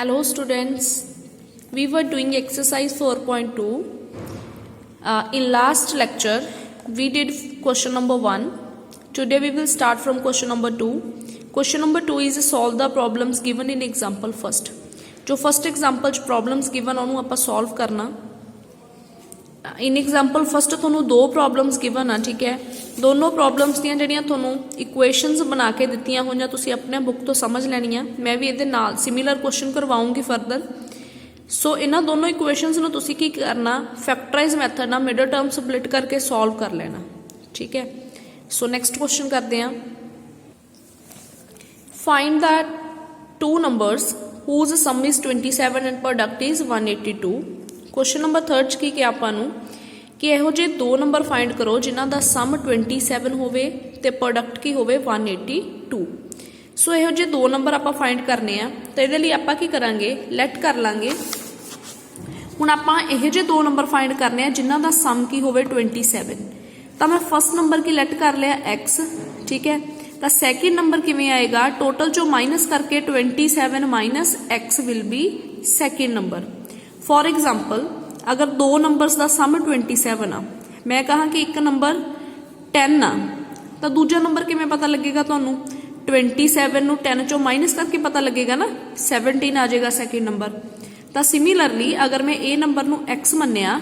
Hello students, we were doing exercise 4.2. In last lecture we did question number 1. Today we will start from question number 2. Question number 2 is solve the problems given in example first. जो first example च problems given ਉਹਨੂੰ ਆਪਾਂ solve करना. In example first ਤੁਹਾਨੂੰ दो problems given आ, ठीक है. दोनों प्रॉब्लम्स ਦੀਆਂ ਜਿਹੜੀਆਂ ਤੁਹਾਨੂੰ इक्वेशनस बना के ਦਿੱਤੀਆਂ ਹੋਈਆਂ ਤੁਸੀਂ ਆਪਣੇ बुक ਤੋਂ समझ ਲੈਣੀਆਂ. मैं भी ਇਹਦੇ ਨਾਲ सिमिलर क्वेश्चन करवाऊंगी फर्दर. सो ਇਹਨਾਂ दोनों इक्वेशनस ਨੂੰ ਤੁਸੀਂ ਕੀ ਕਰਨਾ, फैक्टराइज मैथड ਨਾਲ मिडल टर्म स्प्लिट करके सॉल्व कर लेना, ठीक है. सो नेक्स्ट क्वेश्चन करते हैं. Find that two numbers whose sum is 27 and product is 182. Question number 3 की क्या ਆਪਾਂ ਨੂੰ कि ਇਹੋ ਜਿਹੇ ਦੋ ਨੰਬਰ ਫਾਈਂਡ ਕਰੋ ਜਿਨ੍ਹਾਂ ਦਾ ਸਮ 27 ਹੋਵੇ ਤੇ ਪ੍ਰੋਡਕਟ ਕੀ ਹੋਵੇ 182. ਸੋ ਇਹੋ ਜਿਹੇ ਦੋ ਨੰਬਰ ਆਪਾਂ ਫਾਈਂਡ ਕਰਨੇ ਆ ਤੇ ਇਹਦੇ ਲਈ ਆਪਾਂ ਕੀ ਕਰਾਂਗੇ, ਲੈਟ ਕਰ ਲਾਂਗੇ. ਹੁਣ ਆਪਾਂ ਇਹੋ ਜਿਹੇ ਦੋ ਨੰਬਰ ਫਾਈਂਡ ਕਰਨੇ ਆ ਜਿਨ੍ਹਾਂ ਦਾ ਸਮ ਕੀ ਹੋਵੇ 27. ਤਾਂ ਮੈਂ ਫਸਟ ਨੰਬਰ ਕੀ ਲੈਟ ਕਰ ਲਿਆ x, ठीक है. ਤਾਂ ਸੈਕਿੰਡ ਨੰਬਰ ਕਿਵੇਂ ਆਏਗਾ, ਟੋਟਲ ਚੋਂ ਮਾਈਨਸ ਕਰਕੇ 27 minus x will be second number. For example अगर दो नंबर्स का सम 27 आ, मैं कहा कि एक नंबर 10 आ, तो दूजा नंबर किवें पता लगेगा तुहानू, 27 नू 10 चों माइनस करके पता लगेगा ना, 17 आ जाएगा सैकेंड नंबर. तो सिमिलरली अगर मैं ए नंबर नू x मन्निया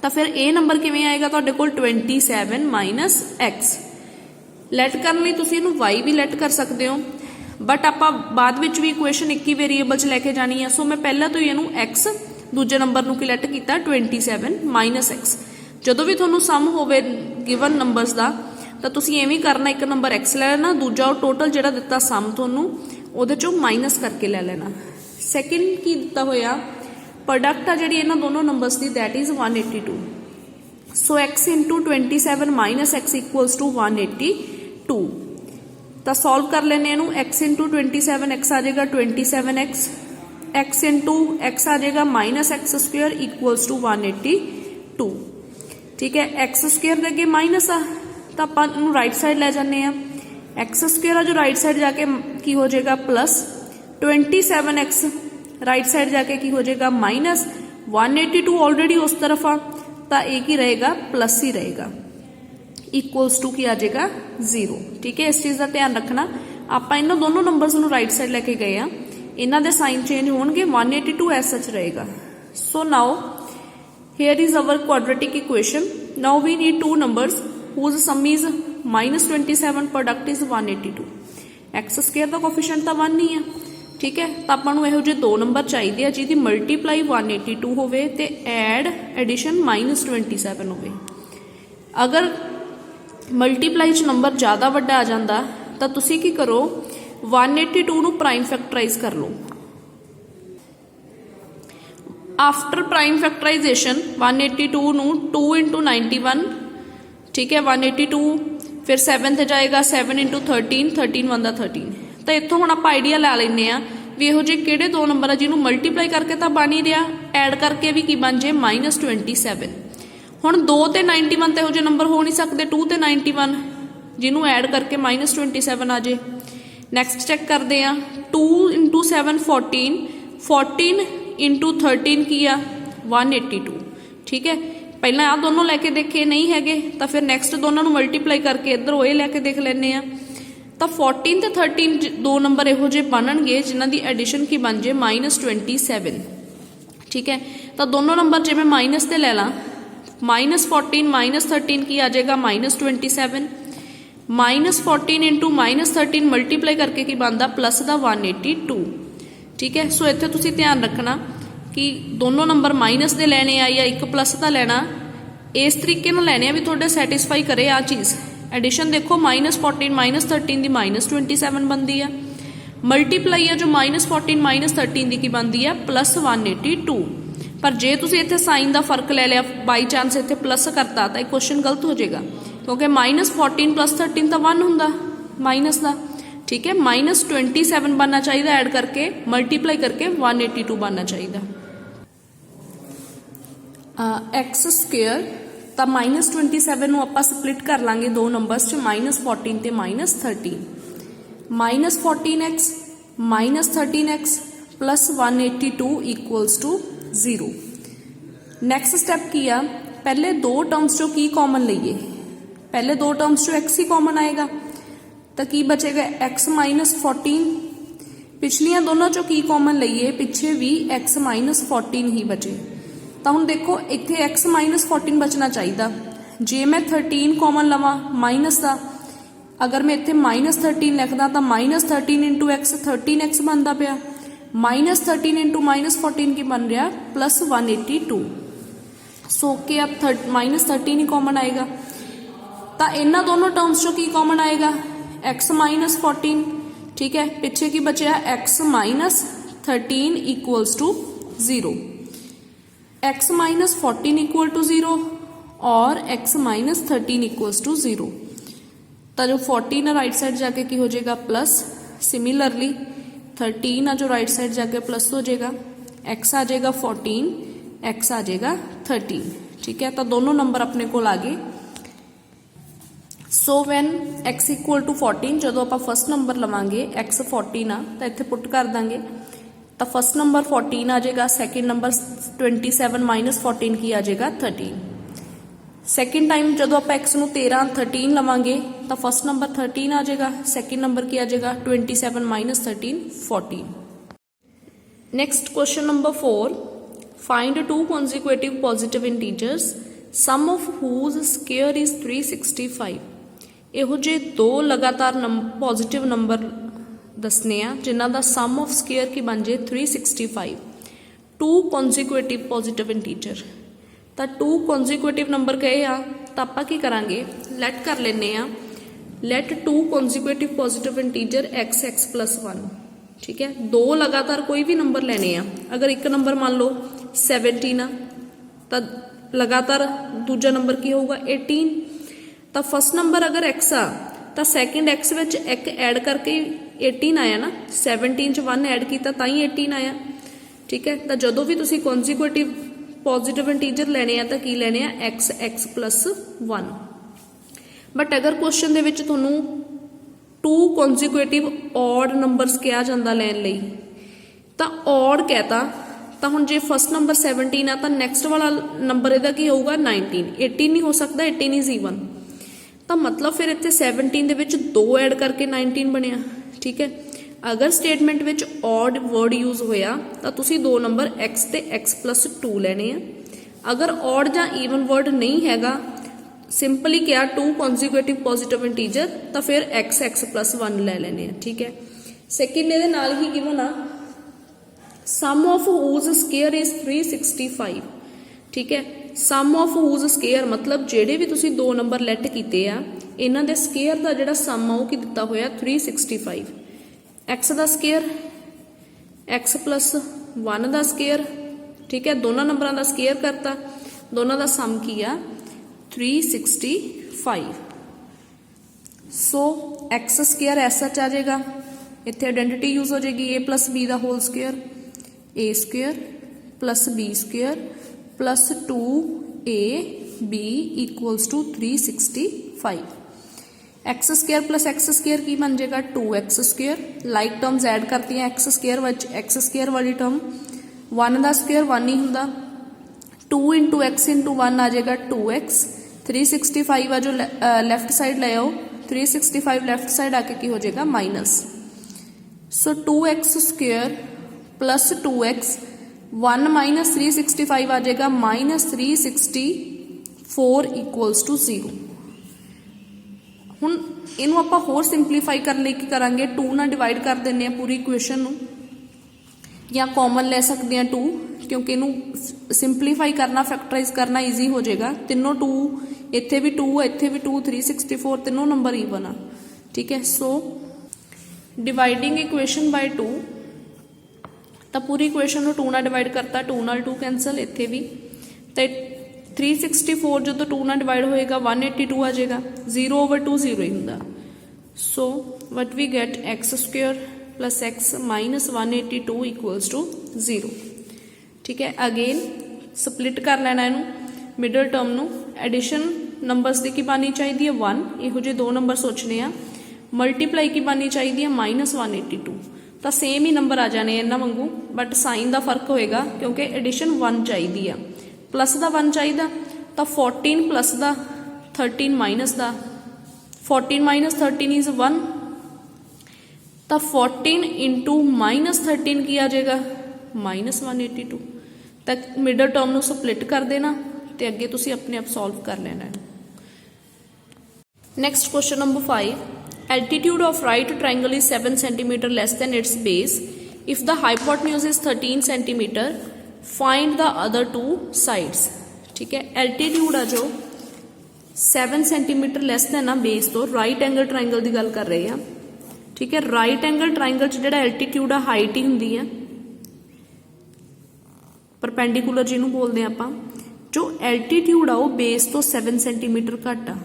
तो फिर ए नंबर किवें आएगा तुहाडे कोल 27 माइनस x. लैट करने लई तुसीं इहनूं y भी लैट कर सकते हो, बट आप बाद विच भी इक्वेशन एक ही वेरीएबल च लैके जानी है. सो मैं पहला तो इहनूं x दूजे नंबर नूं की लैट कीता 27 माइनस x. जदों भी तुहानूं सम होवे गिवन नंबर्स दा तां तुसीं एवें करना, एक नंबर x लै लेना, दूजा टोटल जिहड़ा दिता सम तुहानूं उहदे चों माइनस करके लै लेना. सैकेंड की दिता होया प्रोडक्ट आ जिहड़ी इन्हां दोनों नंबर्स दी, that is 182. So x into 27 minus x equals to 182. तो सॉल्व कर लेने नू, x इंटू 27 x आ जाएगा 27x, x इंटू x आ जाएगा minus x square equals to 182, ठीक है. एक्स स्क्वेयर के अगे माइनस आ तो आप राइट साइड ले जाने, एक्स स्क्वेयर आ जो राइट साइड जाके की हो जाएगा प्लस 27x राइट साइड जाके की हो जाएगा माइनस 182 ऑलरेडी उस तरफ आ, तो एक ही रहेगा प्लस ही रहेगा, इक्वल्स टू की आ जाएगा 0, ठीक है. इस चीज़ का ध्यान रखना. आप इन्हों दोनों नंबर्स नूं राइट साइड लैके गए हैं, इन्हां दे साइन चेंज होणगे, 182 एज सच रहेगा. So now here is our quadratic equation. Now we need two numbers whose sum is minus 27, product is 182. X square का कोफिशिएंट तो 1 ही है, ठीक है. तो आपां नूं इहो जिहे दो नंबर चाहिए जिहदी मल्टीप्लाई 182 होवे ते एड एडिशन माइनस 27 होवे. अगर मल्टीप्लाई च नंबर ज़्यादा वड्डा आ जाता तो तुसी की करो, 182 नू प्राइम फैक्टराइज कर लो. आफ्टर प्राइम फैक्टराइजेशन 182 नू 2 इंटू 91, ठीक है, 182 फिर 7 ते जाएगा 7 इंटू 13, 13 वन दा 13. तो इत्थों हुण आपां आइडिया ला लैंदे आ भी इहो जिहे किहड़े दो नंबर आ जिन्होंने मल्टीप्लाई करके तो बन ही रहा, ऐड करके भी की बन जाए माइनस 27. हुण 2 ते 91 तो इहो जिहे नंबर हो नहीं सकते, 2 ते 91 जिन्हों ऐड करके माइनस 27 आ जाए. नैक्सट चैक करते हैं, 2 इंटू 7 14, 14 इंटू 13 की आ 182, ठीक है. पहला आ दोनों लैके देखे नहीं है तो फिर नैक्सट दोनों मल्टीप्लाई करके इधर वो लैके देख लेने. तो 14 ते 13 दो नंबर इहो जे बनणगे जिन्हां दी एडिशन की बन जाए माइनस 27, ठीक है. तो दोनों नंबर जे मैं माइनस ते लै ला, माइनस 14 माइनस 13 की आ जाएगा minus 27, minus 14 into minus 13 multiply करके की बनता प्लस का 182, ठीक है. सो इत्थे तुसीं ध्यान रखना कि दोनों नंबर माइनस दे लैने आ या एक प्लस का लैना, इस तरीके नाल लैने भी थोड़े सैटिस्फाई करे आ चीज़. एडिशन देखो माइनस 14 माइनस 13 की माइनस 27 बनती है, मल्टीप्लाई है जो माइनस 14 माइनस 13 की बनती है प्लस 182. पर जे तुसीं इत्थे साइन का फर्क ले लिया, बाई चांस इत्थे प्लस करता तो क्वेश्चन गलत हो जाएगा, क्योंकि माइनस 14 प्लस 13 तो 1 हुंदा माइनस का, ठीक है. माइनस 27 बनना चाहिए ऐड करके, मल्टीप्लाई करके 182 बनना चाहिए. एक्स स्क्वेयर तो माइनस 27 नूं आपां स्प्लिट कर लांगे दो नंबर्स च, माइनस 14 ते minus 13. Minus 14x minus 13x plus 182 equals to 0। Next step की आ, पहले दो टर्म्स चो की कॉमन लईए, पहले दो टर्म्स चो एक्स ही कॉमन आएगा तो की बचेगा एक्स माइनस 14। पिछलियां दोनों चो की कॉमन लईए, पिछे भी एक्स माइनस 14 ही बचे। तो हुण देखो इत्थे एक्स माइनस 14 बचना चाहिए। जे मैं 13 कॉमन लवां माइनस का, अगर मैं इत्थे माइनस 13 लिखदा तो माइनस 13 इंटू एक्स 13x बनता पाया, माइनस 13 इंटू माइनस 14 की बन रहा प्लस 182। सो के अब माइनस 13 ही कॉमन आएगा। तो इन्होंने दोनों टर्म्स चो की कॉमन आएगा x माइनस 14, ठीक है। पिछे की बचा x minus 13 equals to 0, x minus 14 equal to 0 और x माइनस 13 इक्वल्स टू 0। तो जो 14 है राइट साइड जाके की हो जाएगा प्लस, सिमिलरली 13 है जो राइट साइड जाके प्लस हो जाएगा, x आ जाएगा 14, x आ जाएगा 13, ठीक है। तो दोनों नंबर अपने को आ गए। So one x equal to 14, जो आप फर्स्ट नंबर लवांगे x 14 आ तो इत्थे पुट कर देंगे, तो फर्स्ट नंबर 14 आ जाएगा, सैकेंड नंबर 27 माइनस 14 की आ जाएगा 13। सैकेंड टाइम जो आप एक्स नू 13 लवांगे तो फर्स्ट नंबर 13 आ जाएगा, सैकेंड नंबर की आ जाएगा 27 minus 13 14। Next question number 4, find two consecutive positive integers sum of whose square is 365। इहो जे दो लगातार पॉजिटिव नंबर दसने आ जिन्हां दा सम ऑफ स्क्वायर की बन जाए 365। टू कॉन्जिक्यूटिव पॉजिटिव इंटीजर, तो टू कॉन्जिक्यूटिव नंबर कहे आ तो आप की करांगे, लैट कर लेने आ, let two consecutive positive integer x x plus 1, ठीक है। दो लगातार कोई भी नंबर लेने आ, अगर एक नंबर मान लो 17 आ तो लगातार दूजा नंबर की होगा 18। तो फर्स्ट नंबर अगर एक्स आ तो सैकेंड एक्स विच एक ऐड करके 18 आया ना, 17 च 1 ऐड किया ताई 18 आया, ठीक है। तो जदों भी तुसी कॉन्जिक्यूटिव पॉजिटिव इंटीजर लेने आ तो की लेने आ एक्स एक्स प्लस 1। बट अगर क्वेश्चन दे विच तुहानू टू कॉन्जिक्यूटिव ऑड नंबरस कहा जाता लैन लई, तो ऑड कहता तो हुण जे फर्स्ट नंबर 17 आ तो नैक्सट वाला नंबर इहदा की होगा 19, 18 नहीं हो सकता, 18 इज ईवन। तो मतलब फिर इत्थे 17 दे विच 2 ऐड करके 19 बनिया, ठीक है। अगर statement which odd word use होया तो तुसी दो नंबर x ते x प्लस 2 लेने आ। अगर ऑड जां ईवन वर्ड नहीं हैगा, सिंपली क्या टू कॉन्जिक्यूटिव पॉजिटिव इंटीजर, तो फिर x x प्लस 1 ले लेने आ, ठीक है। सैकेंड इहदे नाल ही गिवन आ sum of whose square is 365, ठीक है। सम ऑफ हुज स्क्वायर मतलब जेडे भी तुसी दो नंबर लैट कीते आ इन्हां दे स्क्वायर दा जिहड़ा सम आ ओह की दित्ता होया 365। एक्स का स्केयर एक्स प्लस 1 का स्केयर, ठीक है। दोनों नंबरों का स्केयर करता, दोनों का सम की आ 365। सो एक्स स्केयर ऐसा आ जाएगा, इत्थे आइडेंटिटी यूज हो जाएगी ए प्लस बी का whole square, a square plus b square plus 2ab equals to 365। X square plus x square की बन जाएगा 2x square, like terms add करती हैं एक्स स्केयर विच एक्स स्केयर वाली टर्म 1 का स्केयर 1 ही होंदा, 2 इंटू एक्स इंटू 1 आ जाएगा 2x, 365 आ जो लैफ्ट साइड ले आओ 365 लैफ्ट साइड आके की हो जाएगा माइनस। सो 2x square plus 2x 1 minus 365 आ जाएगा माइनस 364 इक्वल्स टू 0। हुण इनू आपां होर सिंपलीफाई करने लई की करांगे, 2 नाल डिवाइड कर दिंदे आ पूरी इक्वेशन नू, या कॉमन ले सकते हैं 2, क्योंकि इनू सिंपलीफाई करना फैक्टराइज करना ईजी हो जाएगा। तीनों 2, इत्थे भी 2 इत्थे भी 2, 364 तीनों नंबर ईवन आ, ठीक है। सो डिवाइडिंग इक्वेशन बाय 2, तो पूरी इक्वेशन नू 2 नाल डिवाइड करता, 2 नाल 2 कैंसल, इत्थे भी तो 364 जो 2 नाल डिवाइड होएगा 182 आ जाएगा, 0 ओवर 2 0 ही होंदा। So what we get x square plus x minus 182 equals to 0, ठीक है। अगेन स्प्लिट कर लेना इनू मिडल टर्म नू, एडिशन नंबरस की बननी चाहिए 1, इहो जे दो नंबर सोचने आ, मल्टीप्लाई की बननी चाहिए -182, तो सेम ही नंबर आ जाने इन्हां वांगू बट साइन का फर्क होएगा क्योंकि एडिशन 1 चाहिए आ, प्लस का 1 चाहिए तो 14 प्लस का 13 माइनस का 14 माइनस 13 इज 1 तो 14 इंटू माइनस 13 की आ जाएगा माइनस 182 तक मिडल टर्म को स्प्लिट कर देना तो अगे तुसी अपने आप सॉल्व कर लेना है। Next question number 5 altitude of right triangle is 7 centimetre less then it's base if the hypotenuse is 13 centimetre find the other two sides. ठीक है, एल्टीट्यूड आ जो 7 सेंटीमीटर लेस देन आ बेस तो राइट एंगल ट्रायंगल की गल कर रहे हैं। ठीक है, राइट एंगल ट्रायंगल च जिहड़ा एल्टीट्यूड आ हाइट ही हुंदी है, परपेंडिकुलर जिन्होंने बोलते हैं आपां, जो एल्टीट्यूड आ वो बेस तो 7 सेंटीमीटर घट आ,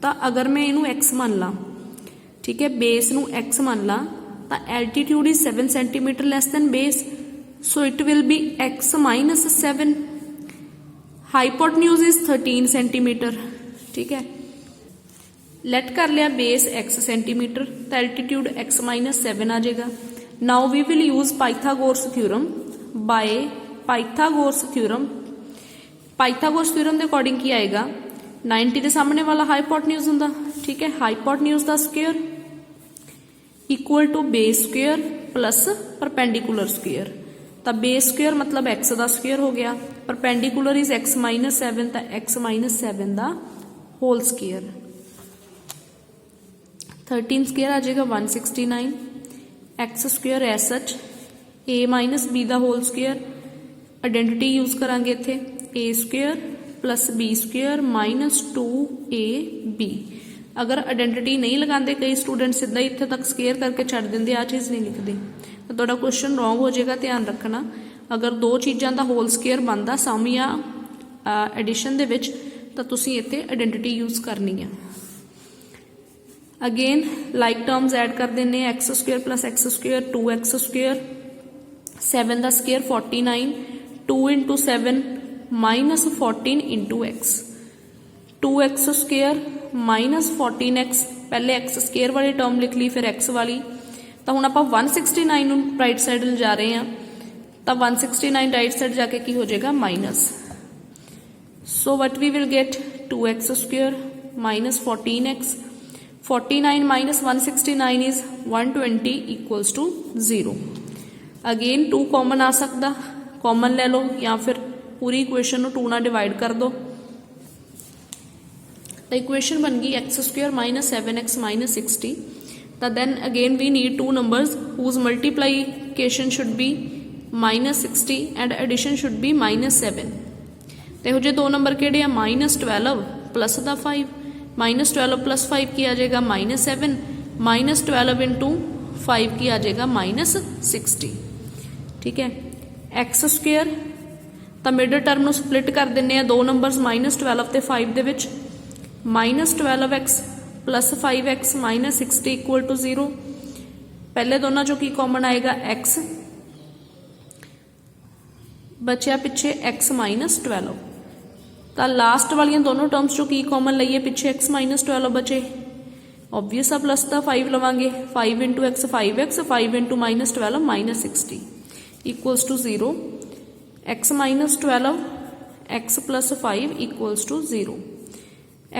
तो अगर मैं इनू एक्स मान ला, ठीक है, बेस नू एक्स मान ला तो altitude is 7 centimetre less than base, so it will be x minus 7। Hypotenuse is 13 centimetre. ठीक है, लेट कर लिया बेस एक्स सेंटीमीटर तो एल्टीट्यूड एक्स माइनस 7 आ जाएगा। Now we will use Pythagoras theorem by Pythagoras theorem. Pythagoras theorem के according की आएगा 90 के सामने वाला हाइपोटेन्यूज हुंदा। ठीक है, हाइपोटेन्यूज का square equal to base square plus perpendicular square, तो बेस स्क्वेयर मतलब एक्स का स्क्वेयर हो गया, परपेंडिकुलर इज एक्स माइनस 7 तो एक्स माइनस 7 का होल स्क्वेयर, 13 स्क्वेयर आ जाएगा 169, x square as such a minus b का होल स्क्वेयर, आइडेंटिटी यूज करांगे इत्थे a square plus b square minus 2ab। अगर आइडेंटिटी नहीं लगाते कई स्टूडेंट सीधा इत्थे तक स्क्वेयर करके छड्ड दिंदे, आ चीज़ नहीं लिखते तो तुहाडा क्वेश्चन रॉन्ग हो जाएगा। ध्यान रखना, अगर दो चीज़ों का होल स्क्वेयर बनता सम या एडिशन दे विच तो तुसीं इत्थे आइडेंटिटी यूज करनी है। अगेन लाइक टर्म्स ऐड कर देने, x square plus x square 2x square, 7 का square 49, 2 into 7 minus 14 into x, 2x square minus 14x, पहले एक्स स्क्वेयर वाली टर्म लिख ली फिर एक्स वाली, तो हुण आपां 169 राइट साइड जा रहे हैं तो 169 राइट साइड जाके की हो जाएगा minus, so what we will get 2x square minus 14x, 49 minus 169 is 120 equals to 0। Again 2 common आ सकता, कॉमन ले लो या फिर पूरी इक्वेशन 2 ना डिवाइड कर दो, तो इक्वेशन बन गई x square minus 7x minus 60। तो then again we need 2 numbers whose multiplication should be minus 60 and addition should be minus 7। तो यहो जे 2 नंबर केड़े आ, माइनस 12 प्लस का 5, माइनस 12 प्लस 5 की आ जाएगा माइनस 7, माइनस 12 इंटू 5 की आ जाएगा माइनस 60। ठीक है, एक्स स्क्वेयर तो मिडल टर्म को स्प्लिट कर देने 2 नंबर्स माइनस 12 ते 5 दे विच, minus 12x plus 5x minus 60 equal to 0। पहले दोनों चो की कॉमन आएगा x, बचा पिछे x माइनस 12, तो लास्ट वाली दोनों टर्म्स चो की कॉमन लईए पिछे x माइनस 12 बचे, ऑब्वियस आ प्लस का 5 लवांगे, 5 into x 5x, 5 into minus 12 minus 60 equals to 0, x minus 12 x plus 5 equals to 0,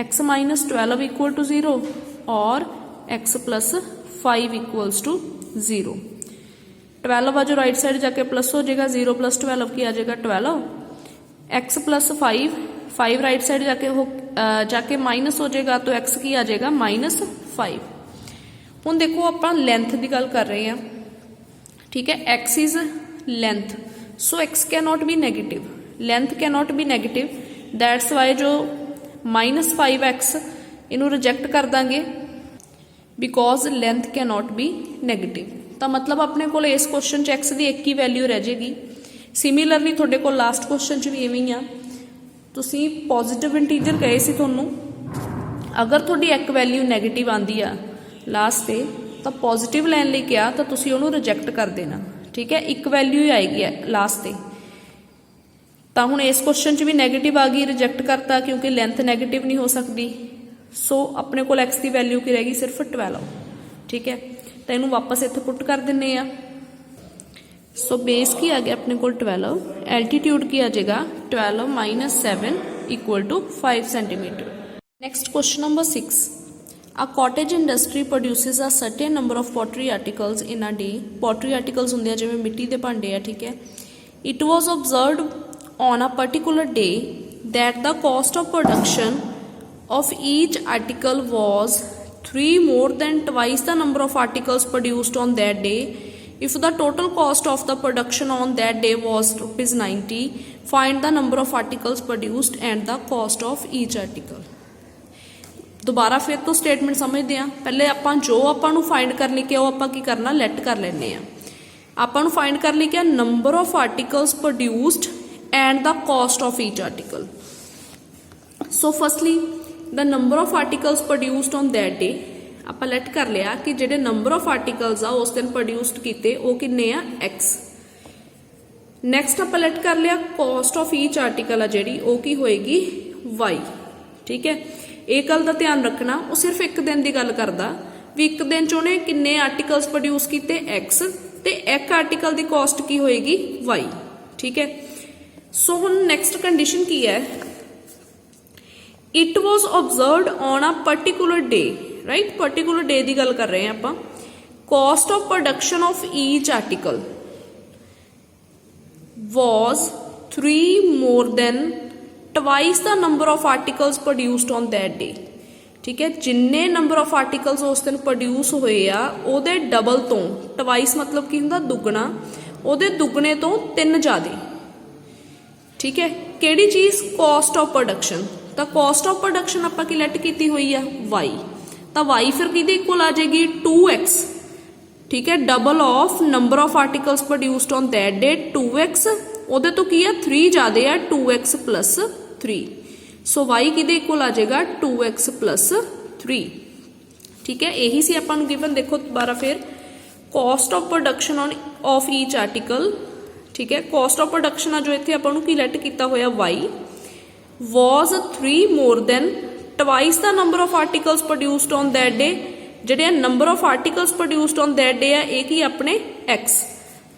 x minus 12 equal to 0 और x प्लस 5 इक्वल्स टू 0। 12 आ जो राइट साइड जाके प्लस हो जाएगा, 0 प्लस 12 की आ जाएगा 12, x प्लस 5 राइट साइड जाके माइनस हो जाएगा तो x की आ जाएगा माइनस 5। हुण देखो आप लेंथ की गल कर रहे हैं। ठीक है, x is length, so x can not be negative, length can not be negative, that's why जो माइनस 5x इनू रिजेक्ट कर देंगे because length can not be negative. तो मतलब अपने को इस क्वेश्चन च x की एक ही वैल्यू रह जाएगी। सिमिलरली थोड़े को लास्ट क्वेश्चन च भी इवें ही आ, तुसी पॉजिटिव इंटीजर कहे सी तुहानू, अगर थोड़ी एक वैल्यू नैगेटिव आती आ लास्ट से तो पॉजिटिव लैन लई कहा तो तुसी उहनू रिजेक्ट कर देना। ठीक है, एक वैल्यू ही आएगी लास्ट से, तो हुण इस क्वेश्चन च भी नैगेटिव आ गई, रिजेक्ट करता क्योंकि लेंथ नैगेटिव नहीं हो सकती। सो अपने को एक्स की वैल्यू की रहेगी सिर्फ 12। ठीक है, तो इनू वापस इत्थे पुट कर दिन्ने आ। सो बेस की आ गया अपने को 12, एल्टीट्यूड की आ जाएगा 12 minus 7 equal to 5 centimetre. Next question number 6, a cottage industry produces a certain number of pottery articles in a day। pottery articles ਹੁੰਦੇ ਆ ਜਿਵੇਂ ਮਿੱਟੀ ਦੇ ਭਾਂਡੇ ਆ, ਠੀਕ ਹੈ। it was observed on a particular day that the cost of production of each article was 3 more than twice the number of articles produced on that day। if the total cost of the production on that day was ₹90, find the number of articles produced and the cost of each article। दोबारा फिर तो statement समझते हैं। पहले ਆਪਾਂ जो ਆਪਾਂ ਨੂੰ फाइंड कर लिखे वो ਆਪਾਂ की करना लेट कर लेने हैं। ਆਪਾਂ ਨੂੰ फाइंड कर लिखे number of articles produced and the cost of each article. So firstly the number of articles produced on that day ਆਪਾਂ ਲੈਟ ਕਰ ਲਿਆ कि ਜਿਹੜੇ नंबर ऑफ आर्टिकल्स आ उस दिन प्रोड्यूस्ड किए वो किन्ने आ x। नैक्सट ਆਪਾਂ ਲੈਟ कर लिया कॉस्ट ऑफ ईच आर्टिकल आ ਜਿਹੜੀ ਉਹ ਕੀ ਹੋਏਗੀ y। ठीक है, ਇਹ ਗੱਲ ਦਾ ਧਿਆਨ ਰੱਖਣਾ ਉਹ ਸਿਰਫ ਇੱਕ ਦਿਨ ਦੀ ਗੱਲ ਕਰਦਾ ਵੀ ਇੱਕ ਦਿਨ ਚ ਉਹਨੇ ਕਿੰਨੇ ਆਰਟੀਕਲਸ ਪ੍ਰੋਡਿਊਸ ਕੀਤੇ x ਤੇ ਇੱਕ ਆਰਟੀਕਲ ਦੀ ਕਾਸਟ ਕੀ ਹੋਏਗੀ y। ਠੀਕ ਹੈ, ਸੋ ਹੁਣ ਨੈਕਸਟ ਕੰਡੀਸ਼ਨ ਕੀ ਹੈ, it was observed on a particular day. Right, particular day ਦੀ ਗੱਲ ਕਰ ਰਹੇ ਹਾਂ ਆਪਾਂ। Cost of production of each article was 3 more than twice the number of articles produced on that day। ठीक है, जिन्ने नंबर ऑफ आर्टिकल्स उस दिन प्रोड्यूस होए आ ਉਹਦੇ डबल तो, ट्वाइस मतलब की ਹੁੰਦਾ दुगना, ਉਹਦੇ दुगने तो 3 ज़्यादा। ठीक है, ਕਿਹੜੀ चीज़ कॉस्ट ऑफ प्रोडक्शन, तो कॉस्ट ऑफ प्रोडक्शन ਆਪਾਂ ਕੀ ਲੈਟ ਕੀਤੀ ਹੋਈ ਆ y, ਤਾਂ y ਫਿਰ ਕਿਹਦੇ ਇਕੁਅਲ ਆ ਜਾਏਗੀ 2x। ठीक है, double of number of articles produced on that day 2x, ਉਹਦੇ ਤੋਂ ਕੀ ਆ 3 ਜ਼ਿਆਦੇ ਆ 2x प्लस 3। सो y किहदे इक्वल आ जाएगा 2x प्लस 3। ठीक है, यही सी आपां नूं गिवन। देखो दोबारा फिर cost of production of each article. ठीक है, कॉस्ट ऑफ प्रोडक्शन आ जो इत्थे आपां नूं की लैट कीता होया y was 3 more than twice the number of articles produced on that day। ਜਿਹੜੇ number of articles produced on that day है ये की अपने x,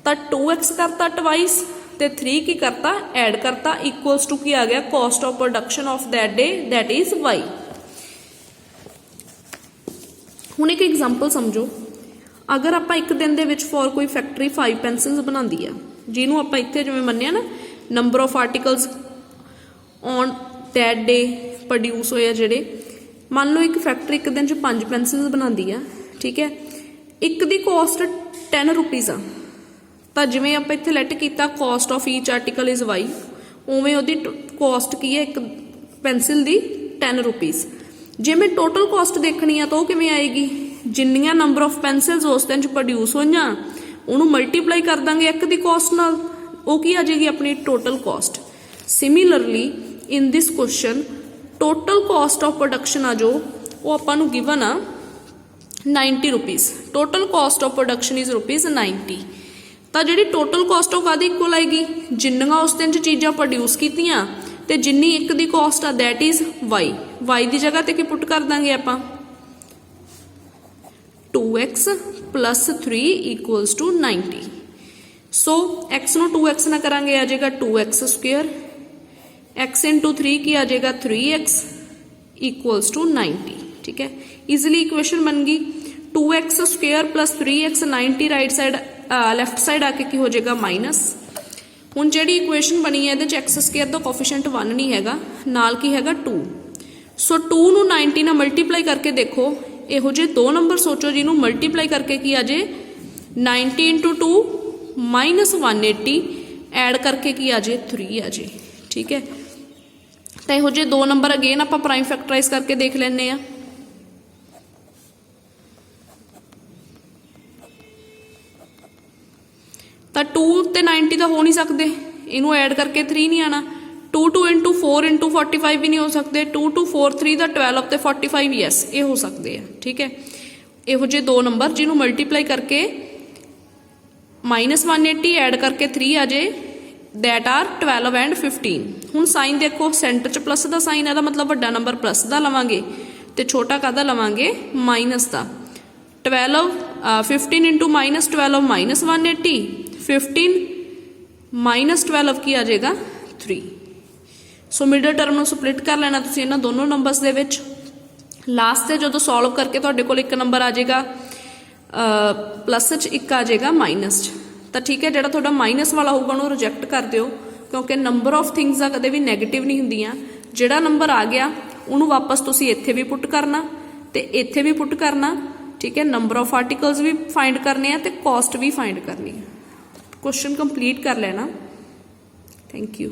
तो 2x करता ट्वाइस ते 3 की करता ऐड करता इक्वल्स टू की आ गया cost of production of that day that is y। हुण एक एग्जांपल समझो, अगर आप एक दिन दे विच फॉर कोई फैक्ट्री 5 पेंसिल्स बनाती है, जिन्हों आप इत्थे जिवें मन्निया ना number of articles on that day produce होए जिहड़े, मान लो एक फैक्ट्री एक दिन 5 पेंसिल्स बनाती है। ठीक है, एक दी कॉस्ट 10 रुपीज़ आ, तो जिवें आप इत्थे लैट कीता cost of each article is y, उवें उहदी कॉस्ट की है एक पेंसिल दी 10 रुपीज़। जे मैं टोटल कॉस्ट देखनी है तो वो किवें आएगी, जिन्नियां नंबर ऑफ पेंसिल्स उस दिन प्रोड्यूस होईयां उहनूं मल्टीप्लाई कर दांगे एक दी कॉस्ट नाल, वो की आ जाएगी अपनी total cost. Similarly in this question total cost of production आ जो वो आपां नूं गिवन आ 90 rupees. Total cost of production is ₹90। तो जी टोटल कॉस्ट ऑफ कादी इक्वल आएगी, जिन्नियां उस दिन चीज़ां प्रोड्यूस कीतियां ते जिन्नी एक दी कॉस्ट आ दैट इज़ y। y की जगह ते की पुट कर देंगे आपां 2x plus 3 equals to 90। So x नूं 2x ना करांगे आ जाएगा 2x स्क्वेयर, x इंटू 3 की आ जाएगा 3x इक्वल्स टू 90। ठीक है, इजिली इक्वेशन बन गई 2x square plus 3x 90 right side left side आके की हो जाएगा माइनस। हुण जिहड़ी इक्वेशन बनी है इहदे x स्क्वेयर दा कोफिशिएंट 1 नहीं हैगा, नाल की हैगा 2। सो 2 नूं 90 नाल मल्टीप्लाई करके देखो, इहो जे दो नंबर सोचो जिन्हों मल्टीप्लाई करके की आ जाए 90 इंटू 2 माइनस 180 ऐड करके की आ जाए 3 आ जाए। ठीक है, तो इहो जे दो नंबर अगेन आप प्राइम फैक्टराइज करके देख लेने आ। तो 2 ते 90 तो हो नहीं सकते, इनू ऐड करके 3 नहीं आना। 2 इंटू 4 इंटू 45 भी नहीं हो सकते। 2 2 4 3 तो 12 ते 45 यस ये हो सकते हैं। ठीक है, इहो जे दो नंबर जिन्हों मल्टीप्लाई करके माइनस 180 ऐड करके 3 आ जाए दैट आर 12 एंड 15। हुण साइन देखो सेंटर च प्लस का साइन है, मतलब वड्डा नंबर प्लस का लवांगे तो छोटा कादा लवांगे माइनस का। 15 इंटू माइनस 12 माइनस 180, 15 ਮਾਈਨਸ 12 ਕੀ ਆ ਜਾਏਗਾ 3। ਸੋ ਮਿਡਲ ਟਰਮ ਨੂੰ ਸਪਲਿਟ ਕਰ ਲੈਣਾ ਤੁਸੀਂ ਇਹਨਾਂ ਦੋਨੋਂ ਨੰਬਰਸ ਦੇ ਵਿੱਚ। ਲਾਸਟ ਤੇ ਜਦੋਂ ਸੋਲਵ ਕਰਕੇ ਤੁਹਾਡੇ ਕੋਲ ਇੱਕ ਨੰਬਰ ਆ ਜਾਏਗਾ ਪਲੱਸ 'ਚ, ਇੱਕ ਆ ਜਾਏਗਾ ਮਾਈਨਸ 'ਚ। ਤਾਂ ਠੀਕ ਹੈ, ਜਿਹੜਾ ਤੁਹਾਡਾ ਮਾਈਨਸ ਵਾਲਾ ਹੋਊਗਾ ਉਹਨੂੰ ਰਿਜੈਕਟ ਕਰ ਦਿਓ, ਕਿਉਂਕਿ ਨੰਬਰ ਆਫ ਥਿੰਗਸ ਆ ਕਦੇ ਵੀ ਨੈਗੇਟਿਵ ਨਹੀਂ ਹੁੰਦੀਆਂ। ਜਿਹੜਾ ਨੰਬਰ ਆ ਗਿਆ ਉਹਨੂੰ ਵਾਪਸ ਤੁਸੀਂ ਇੱਥੇ ਵੀ ਪੁੱਟ ਕਰਨਾ ਤੇ ਇੱਥੇ ਵੀ ਪੁੱਟ ਕਰਨਾ। ਠੀਕ ਹੈ, ਨੰਬਰ ਆਫ ਆਰਟੀਕਲਸ ਵੀ ਫਾਈਂਡ ਕਰਨੇ ਆ ਤੇ ਕਾਸਟ ਵੀ ਫਾਈਂਡ ਕਰਨੀ ਹੈ। ਕੁਐਸਚਨ ਕੰਪਲੀਟ ਕਰ ਲੈਣਾ। Thank you.